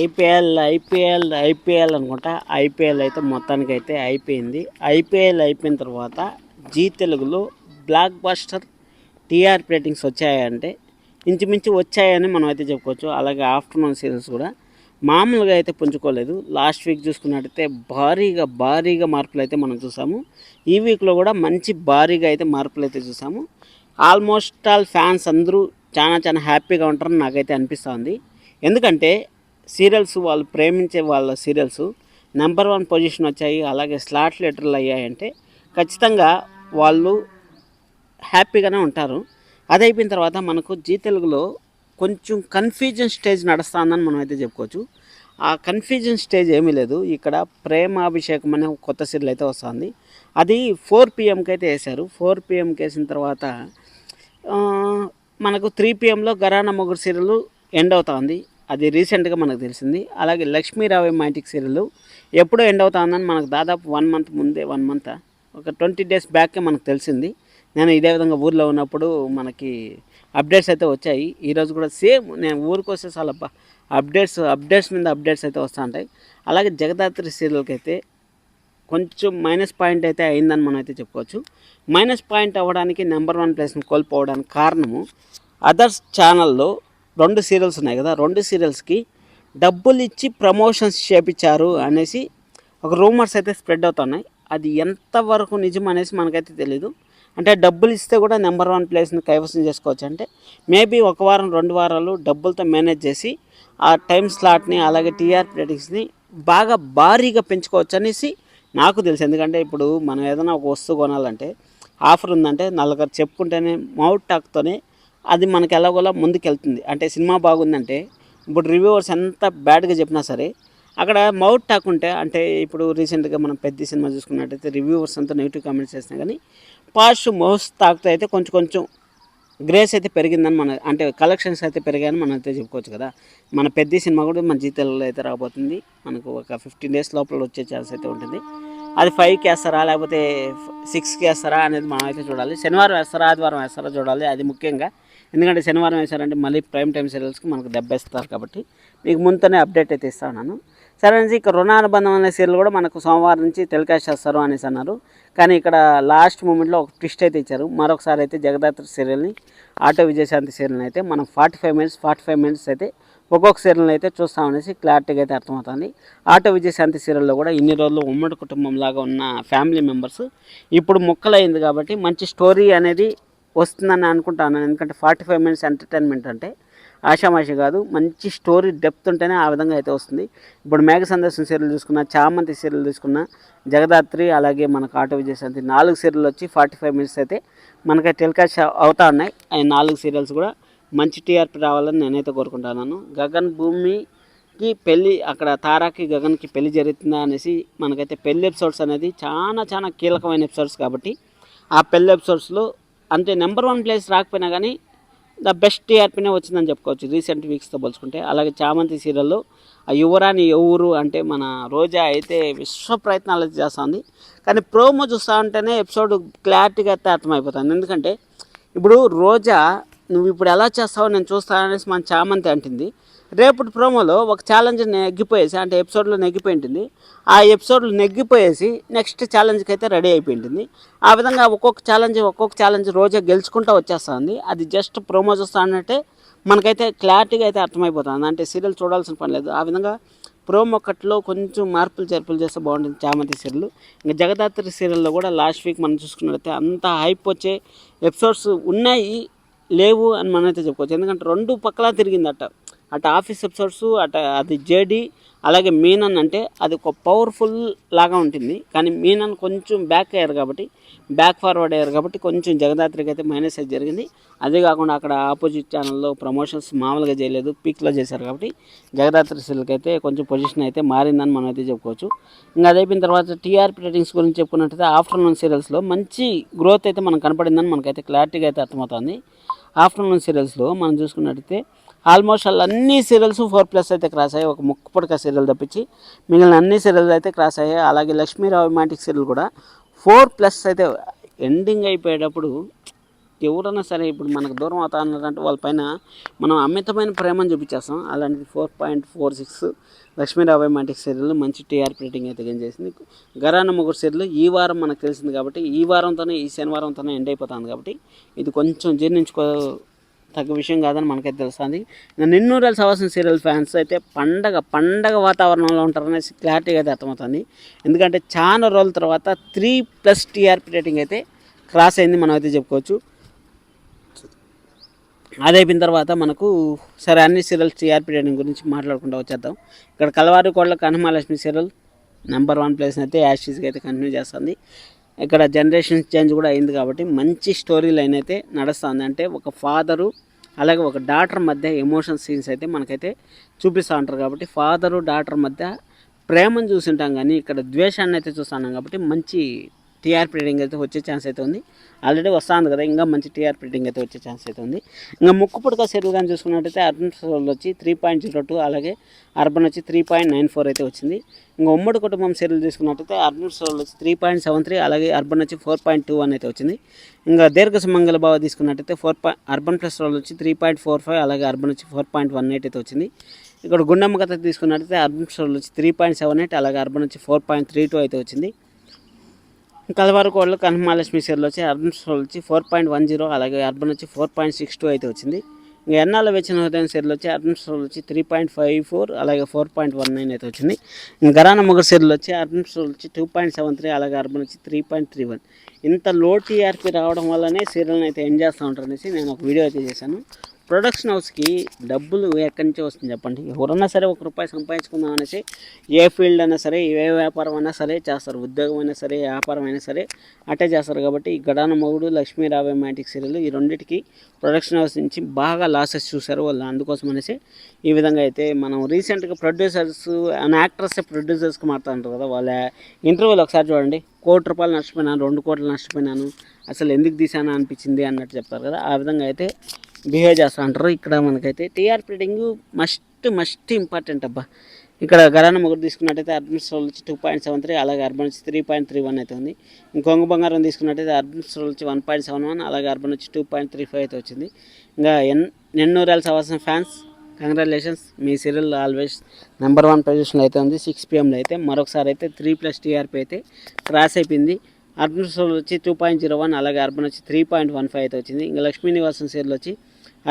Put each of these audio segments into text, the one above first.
IPL అనుకుంటా. IPL అయితే మొత్తానికి అయితే అయిపోయింది. ఐపీఎల్ అయిపోయిన తర్వాత జీ తెలుగులో బ్లాక్ బస్టర్ టీఆర్పీ రేటింగ్స్ వచ్చాయంటే ఇంచుమించు వచ్చాయని మనం అయితే చెప్పుకోవచ్చు. అలాగే ఆఫ్టర్నూన్ సీరియల్స్ కూడా మామూలుగా అయితే పుంజుకోలేదు. లాస్ట్ వీక్ చూసుకున్నట్టయితే భారీగా మార్పులు అయితే మనం చూసాము. ఈ వీక్లో కూడా మంచి భారీగా అయితే మార్పులు అయితే చూసాము. ఆల్మోస్ట్ ఆల్ ఫ్యాన్స్ అందరూ చాలా హ్యాపీగా ఉంటారని నాకైతే అనిపిస్తుంది. ఎందుకంటే సీరియల్స్ వాళ్ళు ప్రేమించే వాళ్ళ సీరియల్స్ నెంబర్ 1 పొజిషన్ వచ్చాయి, అలాగే స్లాట్ లెటర్లు అయ్యాయంటే ఖచ్చితంగా వాళ్ళు హ్యాపీగానే ఉంటారు. అది అయిపోయిన తర్వాత మనకు జీ తెలుగులో కొంచెం కన్ఫ్యూజన్ స్టేజ్ నడుస్తుందని మనం అయితే చెప్పుకోవచ్చు. ఆ కన్ఫ్యూజన్ స్టేజ్ ఏమీ లేదు. ఇక్కడ ప్రేమాభిషేకం అనే కొత్త సీరియల్ అయితే వస్తుంది. అది 4 PM అయితే వేశారు. 4 PMకి వేసిన తర్వాత మనకు 3 PMలో గరానా మొగుడు సీరియల్ ఎండ్ అవుతుంది. అది రీసెంట్గా మనకు తెలిసింది. అలాగే లక్ష్మీరావు మ్యాజిక్ సీరియల్ ఎప్పుడో ఎండ్ అవుతుందని మనకు దాదాపు 1 మంత్ ముందే, 1 మంత్ ఒక 20 days బ్యాకే మనకు తెలిసింది. నేను ఇదే విధంగా ఊర్లో ఉన్నప్పుడు మనకి అప్డేట్స్ అయితే వచ్చాయి. ఈరోజు కూడా సేమ్ నేను ఊరికి వస్తే చాలా అప్డేట్స్ మీద అప్డేట్స్ అయితే వస్తూ ఉంటాయి. అలాగే జగదాత్రి సీరియల్కి అయితే కొంచెం మైనస్ పాయింట్ అయితే అయిందని మనం అయితే చెప్పుకోవచ్చు. మైనస్ పాయింట్ అవ్వడానికి నెంబర్ 1 ప్లేస్ని కోల్పోవడానికి కారణము అదర్స్ ఛానల్లో 2 సీరియల్స్ ఉన్నాయి కదా, 2 సీరియల్స్కి డబ్బులు ఇచ్చి ప్రమోషన్స్ చేపించారు అనేసి ఒక రూమర్స్ అయితే స్ప్రెడ్ అవుతున్నాయి. అది ఎంతవరకు నిజం అనేసి మనకైతే తెలీదు. అంటే డబ్బులు ఇస్తే కూడా నెంబర్ 1 ప్లేస్ని కైవసం చేసుకోవచ్చు. అంటే మేబీ 1 వారం 2 వారాలు డబ్బులతో మేనేజ్ చేసి ఆ టైం స్లాట్ని అలాగే టీఆర్పీ రేటింగ్స్ని భారీగా పెంచుకోవచ్చు అనేసి నాకు తెలుసు. ఎందుకంటే ఇప్పుడు మనం ఏదైనా ఒక వస్తువు కొనాలంటే ఆఫర్ ఉందంటే నలుగురు చెప్పుకుంటేనే మౌత్ టాక్తోనే అది మనకి ఎలాగోలా ముందుకెళ్తుంది. అంటే సినిమా బాగుందంటే ఇప్పుడు రివ్యూవర్స్ ఎంత బ్యాడ్గా చెప్పినా సరే అక్కడ మౌత్ టాక్ ఉంటే, అంటే ఇప్పుడు రీసెంట్గా మనం పెద్ద సినిమా చూసుకున్నట్టయితే రివ్యూవర్స్ అంతా నెగిటివ్ కామెంట్స్ చేసినా కానీ పాజిటివ్ మౌత్ టాక్తో అయితే కొంచెం గ్రేస్ అయితే పెరిగిందని మన, అంటే కలెక్షన్స్ అయితే పెరిగాయని మనం అయితే చెప్పుకోవచ్చు కదా. మన పెద్ద సినిమా కూడా మన జీ తెలుగులో అయితే రాబోతుంది. మనకు ఒక 15 days లోపల వచ్చే ఛాన్స్ అయితే ఉంటుంది. అది 5కి వేస్తారా లేకపోతే 6కి వేస్తారా అనేది మనం అయితే చూడాలి. శనివారం వేస్తారా ఆదివారం వేస్తారా చూడాలి. అది ముఖ్యంగా, ఎందుకంటే శనివారం వేశారంటే మళ్ళీ ప్రైమ్ టైం సీరియల్స్కి మనకు దెబ్బేస్తారు. కాబట్టి మీకు ముందునే అప్డేట్ అయితే ఇస్తాను. సరే అనేసి ఇక రుణానుబంధం అనే సీరియల్ కూడా మనకు సోమవారం నుంచి టెలికాస్ట్ చేస్తారు అనేసి అన్నారు. కానీ ఇక్కడ లాస్ట్ మూమెంట్లో ఒక ట్విస్ట్ అయితే ఇచ్చారు. మరొకసారి అయితే జగదాత్రి సీరియల్ని, ఆటో విజయశాంతి సీరియల్ని అయితే మనం 45 minutes అయితే ఒక్కొక్క సీరియల్ని అయితే చూస్తామనేసి క్లారిటీగా అయితే అర్థమవుతుంది. ఆటో విజయశాంతి సీరియల్లో కూడా ఇన్ని రోజులు ఉమ్మడి కుటుంబంలాగా ఉన్న ఫ్యామిలీ మెంబర్స్ ఇప్పుడు ముక్కలైంది కాబట్టి మంచి స్టోరీ అనేది వస్తుందని అనుకుంటాను. ఎందుకంటే 45 minutes ఎంటర్టైన్మెంట్ అంటే ఆషామాషి కాదు, మంచి స్టోరీ డెప్త్ ఉంటేనే ఆ విధంగా అయితే వస్తుంది. ఇప్పుడు మేఘ సందర్శన సీరియల్ చూసుకున్న, చామంతి సీరియల్ తీసుకున్న, జగదాత్రి అలాగే మనకు ఆటో విజయశాంతి 4 సీరియల్ వచ్చి 45 minutes అయితే మనకి టెలికాస్ట్ అవుతా ఉన్నాయి. ఆ 4 సీరియల్స్ కూడా మంచి టీఆర్పీ రావాలని నేనైతే కోరుకుంటున్నాను. గగన్ భూమికి పెళ్ళి, అక్కడ తారాకి గగన్కి పెళ్లి జరుగుతుందా అనేసి మనకైతే పెళ్లి ఎపిసోడ్స్ అనేది చాలా కీలకమైన ఎపిసోడ్స్ కాబట్టి ఆ పెళ్లి ఎపిసోడ్స్లో అంటే నెంబర్ 1 ప్లేస్ రాకపోయినా కానీ ద బెస్ట్ టీఆర్పీనే వచ్చిందని చెప్పుకోవచ్చు రీసెంట్ వీక్స్తో పోల్చుకుంటే. అలాగే చామంతి సీరియల్లో ఆ యువరాని ఎవరు అంటే మన రోజా అయితే విశ్వ ప్రయత్నాలు అయితే చేస్తుంది. కానీ ప్రోమో చూస్తూ ఉంటేనే ఎపిసోడ్ క్లారిటీగా అయితే అర్థమైపోతుంది. ఎందుకంటే ఇప్పుడు రోజా నువ్వు ఇప్పుడు ఎలా చేస్తావో నేను చూస్తాననేసి మన చామంతి అంటుంది. రేపటి ప్రోమోలో ఒక ఛాలెంజ్ నెగ్గిపోయేసి, అంటే ఎపిసోడ్లో నెగ్గిపోయి ఉంటుంది, ఆ ఎపిసోడ్లో నెగ్గిపోయేసి నెక్స్ట్ ఛాలెంజ్కి అయితే రెడీ అయిపోయి ఉంటుంది. ఆ విధంగా ఒక్కొక్క ఛాలెంజ్ రోజే గెలుచుకుంటూ వచ్చేస్తుంది. అది జస్ట్ ప్రోమో చూస్తా అన్నట్టే మనకైతే క్లారిటీగా అయితే అర్థమైపోతుంది. అంటే సీరియల్ చూడాల్సిన పని లేదు. ఆ విధంగా ప్రోమో కట్లో కొంచెం చేర్పులు చేస్తే బాగుంటుంది చామంతి సీరియల్. ఇంకా జగదాత్రి సీరియల్లో కూడా లాస్ట్ వీక్ మనం చూసుకున్నట్లయితే అంత హైప్ వచ్చే ఎపిసోడ్స్ ఉన్నాయి, లేవు అని మనమైతే చెప్పుకోవచ్చు. ఎందుకంటే 2 పక్కలా తిరిగిందట. అటు ఆఫీస్ ఎపిసోడ్స్, అది జేడి అలాగే మీనన్, అంటే అది ఒక పవర్ఫుల్ లాగా ఉంటుంది. కానీ మీనన్ కొంచెం బ్యాక్ ఫార్వర్డ్ అయ్యారు కాబట్టి కొంచెం జగదాత్రికి అయితే మైనస్ అయితే జరిగింది. అదే కాకుండా అక్కడ ఆపోజిట్ ఛానల్లో ప్రమోషన్స్ మామూలుగా చేయలేదు, పీక్లో చేశారు కాబట్టి జగదాత్రి సీరియల్కి అయితే కొంచెం పొజిషన్ అయితే మారిందని మనం అయితే చెప్పుకోవచ్చు. ఇంకా అది అయిపోయిన తర్వాత టీఆర్పీ రేటింగ్స్ గురించి చెప్పుకున్నట్టయితే ఆఫ్టర్నూన్ సీరియల్స్లో మంచి గ్రోత్ అయితే మనకు కనపడిందని మనకైతే క్లారిటీగా అయితే అర్థమవుతుంది. ఆఫ్టర్నూన్ సీరియల్స్లో మనం చూసుకున్నట్టయితే ఆల్మోస్ట్ అన్ని సీరియల్స్ 4+ అయితే క్రాస్ అయ్యాయి. ఒక ముక్కుపడక సీరియల్ తప్పించి మిగిలిన అన్ని సీరియల్స్ అయితే క్రాస్ అయ్యాయి. అలాగే లక్ష్మీరావు రొమాంటిక్ సీరియల్ కూడా 4+ అయితే ఎండింగ్ అయిపోయేటప్పుడు ఎవరైనా సరే ఇప్పుడు మనకు దూరం అవుతా అన్నారంటే వాళ్ళపైన మనం అమితమైన ప్రేమను చూపించేస్తాం. అలాంటిది 4.46 లక్ష్మీ రాబోయే మాంటిక్ సీరియల్ మంచి టీఆర్పీ రేటింగ్ అయితే గెయిన్ చేసింది. ఘరానా ముగ్గురు సీరియల్ ఈ వారం మనకు తెలిసింది కాబట్టి ఈ వారంతోనే ఈ శనివారంతోనే ఎండ్ అయిపోతుంది కాబట్టి ఇది కొంచెం జీర్ణించుకో తగ్గ విషయం కాదని మనకైతే తెలుస్తుంది. ఇంకా నిన్నూరేళ్ళ సవాసం సీరియల్ ఫ్యాన్స్ అయితే పండగ వాతావరణంలో ఉంటారనేసి క్లారిటీగా అయితే అర్థమవుతుంది. ఎందుకంటే చాలా రోజుల తర్వాత 3+ టీఆర్పీ రేటింగ్ అయితే క్రాస్ అయింది మనం అయితే చెప్పుకోవచ్చు. అది అయిపోయిన తర్వాత మనకు సరే అన్ని సీరియల్స్ టీఆర్పీ రేటింగ్ గురించి మాట్లాడుకుంటూ వచ్చేద్దాం. ఇక్కడ కలవారి కోళ్ళ కనమహాలక్ష్మి సీరియల్ నెంబర్ 1 ప్లేస్ అయితే యాషీస్గా అయితే కంటిన్యూ చేస్తుంది. ఇక్కడ జనరేషన్ చేంజ్ కూడా అయింది కాబట్టి మంచి స్టోరీ లైన్ అయితే నడుస్తుంది. అంటే ఒక ఫాదరు అలాగే ఒక డాటర్ మధ్య ఎమోషన్ సీన్స్ అయితే మనకైతే చూపిస్తూ ఉంటారు కాబట్టి ఫాదరు డాటర్ మధ్య ప్రేమను చూసింటాం కానీ ఇక్కడ ద్వేషాన్ని అయితే చూస్తున్నాం కాబట్టి మంచి టీఆర్పీ రేటింగ్ అయితే వచ్చే ఛాన్స్ అయితే ఉంది. ఆల్రెడీ వస్తుంది కదా, ఇంకా మంచి టీఆర్పీ రేటింగ్ అయితే వచ్చే ఛాన్స్ అయితే ఉంది. ఇంకా ముక్కుపుడక సీరియల్ కానీ చూసుకున్నట్టయితే అర్బన్ సోల్ వచ్చి 3.02 అలాగే అర్బన్ వచ్చి 3.94 అయితే వచ్చింది. ఇంకా ఉమ్మడి కుటుంబం సీరియల్ తీసుకున్నట్టయితే అర్బన్ సోల్ వచ్చి 3.73 అలాగే అర్బన్ వచ్చి 4.21 అయితే వచ్చింది. ఇంకా దీర్ఘ సుమంగళ భావ తీసుకున్నట్టయితే అర్బన్ ప్లస్ రోల్ వచ్చి 3.45 అలాగే అర్బన్ వచ్చి 4.18 అయితే వచ్చింది. ఇక్కడ గుండమ్మ కథ తీసుకున్నట్టయితే అర్బన్ సోల్ వచ్చి 3.78 అలాగే అర్బన్ వచ్చి 4.32 అయితే వచ్చింది. కలవారు కోళ్ళు కనమహాలక్ష్మి సీరియల్ వచ్చి అర్బన్ సోల్ వచ్చి 4.10 అలాగే అర్బన్ వచ్చి 4.62 అయితే వచ్చింది. ఇంకా ఎన్నాళ్ళ వెచ్చిన హృదయం సీరియల్ వచ్చి అర్బన్ సోల్ వచ్చి 3.54 అలాగే 4.19 అయితే వచ్చింది. ఇంకా ఘరానా ముగ్గురు సీరియల్ వచ్చి అర్బన్ సోల్ వచ్చి 2.73 అలాగే అర్బన్ వచ్చి 3.31. ఇంత లో టీఆర్పీ రావడం వల్లనే సీరియల్ని అయితే ఎండ్ చేస్తూ ఉంటారు అనేసి నేను ఒక వీడియో అయితే చేశాను. ప్రొడక్షన్ హౌస్కి డబ్బులు ఎక్కడి నుంచి వస్తుంది చెప్పండి? ఎవరన్నా సరే ₹1 సంపాదించుకుందాం అనేసి ఏ ఫీల్డ్ అయినా సరే ఏ వ్యాపారం అయినా సరే చేస్తారు. ఉద్యోగం అయినా సరే వ్యాపారం అయినా సరే అట్టే చేస్తారు. కాబట్టి ఈ ఘరానా మొగుడు లక్ష్మీ రాబోయే మాంటిక్ సీరియల్ ఈ రెండింటికి ప్రొడక్షన్ హౌస్ నుంచి బాగా లాసెస్ చూశారు వాళ్ళు. అందుకోసం అనేసి ఈ విధంగా అయితే మనం రీసెంట్గా ప్రొడ్యూసర్స్ యాక్టర్స్ ప్రొడ్యూసర్స్కి మాట్లాడుతుంటారు కదా, వాళ్ళ ఇంటర్వ్యూలు ఒకసారి చూడండి. ₹1 నష్టపోయినాను, 2 కోట్లు నష్టపోయినాను, అసలు ఎందుకు తీసాను అనిపించింది అన్నట్టు చెప్తారు కదా, ఆ విధంగా అయితే బిహేవ్ చేస్తూ ఉంటారు. ఇక్కడ మనకైతే టీఆర్పీ రేటింగ్ మస్ట్ ఇంపార్టెంట్ అబ్బా. ఇక్కడ ఘరానా మొగుడు తీసుకున్నట్టయితే అర్బన్ సోల్ వచ్చి 2.73 అలాగే అర్బన్ వచ్చి 3.31 అయితే ఉంది. ఇంకొంగు బంగారం తీసుకున్నట్టయితే అర్బన్ సోల్ వచ్చి 1.71 అలాగే అర్బన్ వచ్చి 2.35 అయితే వచ్చింది. ఇంకా నిన్నూరేళ్ళ సవాసం ఫ్యాన్స్ కంగ్రాచులేషన్స్, మీ సీరియల్ ఆల్వేస్ నెంబర్ 1 పొజిషన్లో అయితే ఉంది. 6 PM అయితే మరొకసారి అయితే 3+ టీఆర్పీ అయితే క్రాస్ అయిపోయింది. అర్బన్ సోల్ వచ్చి 2.01 అలాగే అర్బన్ వచ్చి 3.15 అయితే వచ్చింది. ఇంకా లక్ష్మీ నివాసం సీరియల్ వచ్చి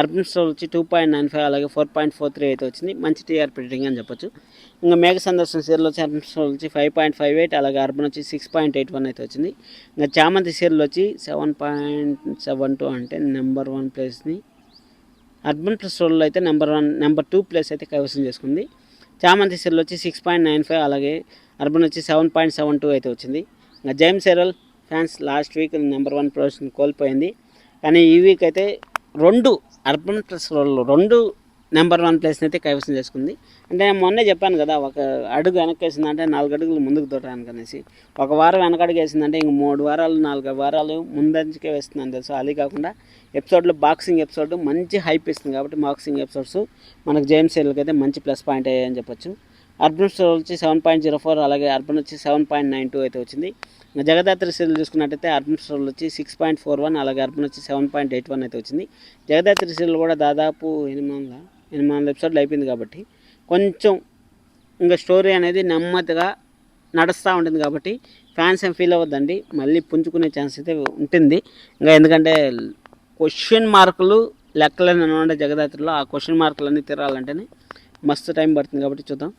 అర్బన్ స్టోర్ వచ్చి 2.95 అలాగే 4.43 అయితే వచ్చింది. మంచి టీఆర్పీ రేటింగ్ అని చెప్పొచ్చు. ఇంకా మేఘ సందర్శన సీరియల్ వచ్చి అర్బన్ స్టోర్ వచ్చి 5.58 అలాగే అర్బన్ వచ్చి 6.81 అయితే వచ్చింది. ఇంకా చామంతి సీరియల్ వచ్చి 7.72 అంటే నెంబర్ 1 ప్లేస్ని అర్బన్ ప్లస్ రోల్లో అయితే నెంబర్ 2 ప్లేస్ అయితే కైవసం చేసుకుంది. చామంతి సీరియల్ వచ్చి 6.95 అలాగే అర్బన్ వచ్చి 7.72 అయితే వచ్చింది. ఇంకా జైమ్ serial fans last week number 1 position కోల్పోయింది. కానీ ఈ వీక్ అయితే 2 అర్బన్ ప్లస్ రోల్లో 2 నెంబర్ 1 ప్లేస్ని అయితే కైవసం చేసుకుంది. అంటే నేను మొన్నే చెప్పాను కదా, ఒక అడుగు వెనక్కి వేసిందంటే 4 అడుగులు ముందుకు దొరడానికి అనేసి. ఒక వారం వెనకడుగు వేసిందంటే ఇంక 3 వారాలు 4 వారాలు ముందంచుకే వేస్తుందని తెలుసు. అది కాకుండా ఎపిసోడ్లో బాక్సింగ్ ఎపిసోడ్ మంచి హైప్ ఇస్తుంది కాబట్టి బాక్సింగ్ ఎపిసోడ్స్ మనకు జేమ్స్ సీరియల్కి అయితే మంచి ప్లస్ పాయింట్ అయ్యాయని చెప్పొచ్చు. అర్బన్ స్టోర్ వచ్చి 7.04 అలాగే అర్బన్ వచ్చి 7.92 అయితే వచ్చింది. జగదాత్రి సీరియల్ చూసుకున్నట్టయితే అర్బన్ స్టోర్ వచ్చి 6.41 అలాగే అర్బన్ వచ్చి 7.81 అయితే వచ్చింది. జగదాత్రి సీరియల్ కూడా దాదాపు 8 ఎపిసోడ్లు అయిపోయింది కాబట్టి కొంచెం ఇంకా స్టోరీ అనేది నెమ్మదిగా నడుస్తూ ఉంటుంది కాబట్టి ఫ్యాన్స్ ఏం ఫీల్ అవ్వద్దండి, మళ్ళీ పుంజుకునే ఛాన్స్ అయితే ఉంటుంది. ఇంకా ఎందుకంటే క్వశ్చన్ మార్కులు లెక్కలని ఉండే జగదాత్రిలో ఆ క్వశ్చన్ మార్కులన్నీ తిరాలంటేనే మస్తు టైం పడుతుంది కాబట్టి చూద్దాం.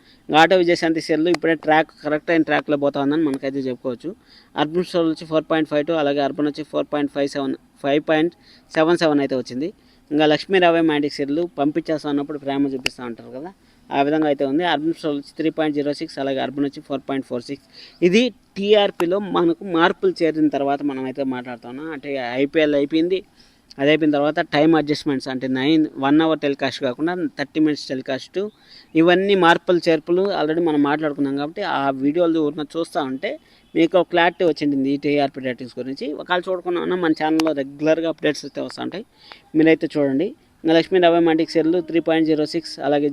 ఆటో విజయశాంతి సీరియల్ ఇప్పుడే కరెక్ట్ అయిన ట్రాక్లో పోతా ఉందని మనకైతే చెప్పుకోవచ్చు. అర్బన్ స్టోర్ వచ్చి 4.52 అలాగే అర్బన్ వచ్చి 5.77 అయితే వచ్చింది. ఇంకా లక్ష్మీ రాబోయే మాంటిక్ సీరియల్ పంపించేస్తా ఉన్నప్పుడు ప్రేమ చూపిస్తూ ఉంటారు కదా, ఆ విధంగా అయితే ఉంది. అర్బన్ స్టోర్ వచ్చి 3.06 అలాగే అర్బన్ వచ్చి 4.46. ఇది టీఆర్పీలో మనకు మార్పులు చేరిన తర్వాత మనం అయితే మాట్లాడుతున్నాం. అంటే ఐపీఎల్ అయిపోయింది, అది అయిపోయిన తర్వాత టైం అడ్జస్ట్మెంట్స్ అంటే 1 అవర్ టెలికాస్ట్ కాకుండా 30 minutes టెలికాస్ట్, ఇవన్నీ మార్పులు చేర్పులు ఆల్రెడీ మనం మాట్లాడుకున్నాం కాబట్టి ఆ వీడియోలు చూస్తూ ఉంటే మీకు ఒక క్లారిటీ వచ్చింది ఈ టీఆర్పీ రేటింగ్స్ గురించి. ఒకవేళ చూడకుండా మన ఛానల్లో రెగ్యులర్గా అప్డేట్స్ అయితే వస్తుంటాయి, మీరైతే చూడండి. ఇంకా లక్ష్మీ రాబోయే మాంటిక్ సీరియల్ 3.06 అలాగే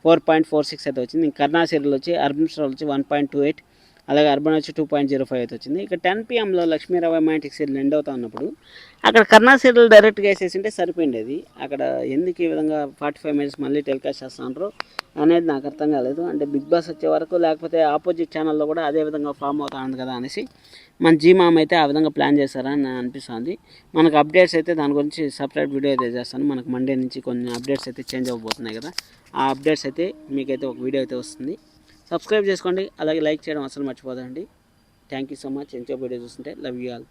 4.46 అయితే వచ్చింది. ఇంకా కర్ణా సీరియల్ వచ్చి అర్బన్ స్టోర్ వచ్చి 1.28 అలాగే అర్బన్ వచ్చి 2.05 అయితే వచ్చింది. ఇక 10 PM లక్ష్మీ రవి మ్యాటిక్ సీరియల్ ఎండ్ అవుతా ఉన్నప్పుడు అక్కడ కర్ణా సీరియల్ డైరెక్ట్గా వేసేసింటే సరిపోయిండేది. అక్కడ ఎందుకు ఈ విధంగా 45 minutes మళ్ళీ టెలికాస్ట్ చేస్తున్నారు అనేది నాకు అర్థం కాలేదు. అంటే బిగ్ బాస్ వచ్చే వరకు లేకపోతే ఆపోజిట్ ఛానల్లో కూడా అదే విధంగా ఫామ్ అవుతా ఉంది కదా అనేసి మన జీమామ్ అయితే ఆ విధంగా ప్లాన్ చేశారని అనిపిస్తుంది. మనకు అప్డేట్స్ అయితే దాని గురించి సపరేట్ వీడియో అయితే చేస్తాను. మనకు మండే నుంచి కొన్ని అప్డేట్స్ అయితే చేంజ్ అవ్వబోతున్నాయి కదా, ఆ అప్డేట్స్ అయితే మీకైతే ఒక వీడియో అయితే వస్తుంది. సబ్స్క్రైబ్ చేసుకోండి, అలాగే లైక్ చేయడం అసలు మర్చిపోదండి. Thank you so much. ఎంతో వీడియో చూస్తుంటే లవ్ యూ ఆల్.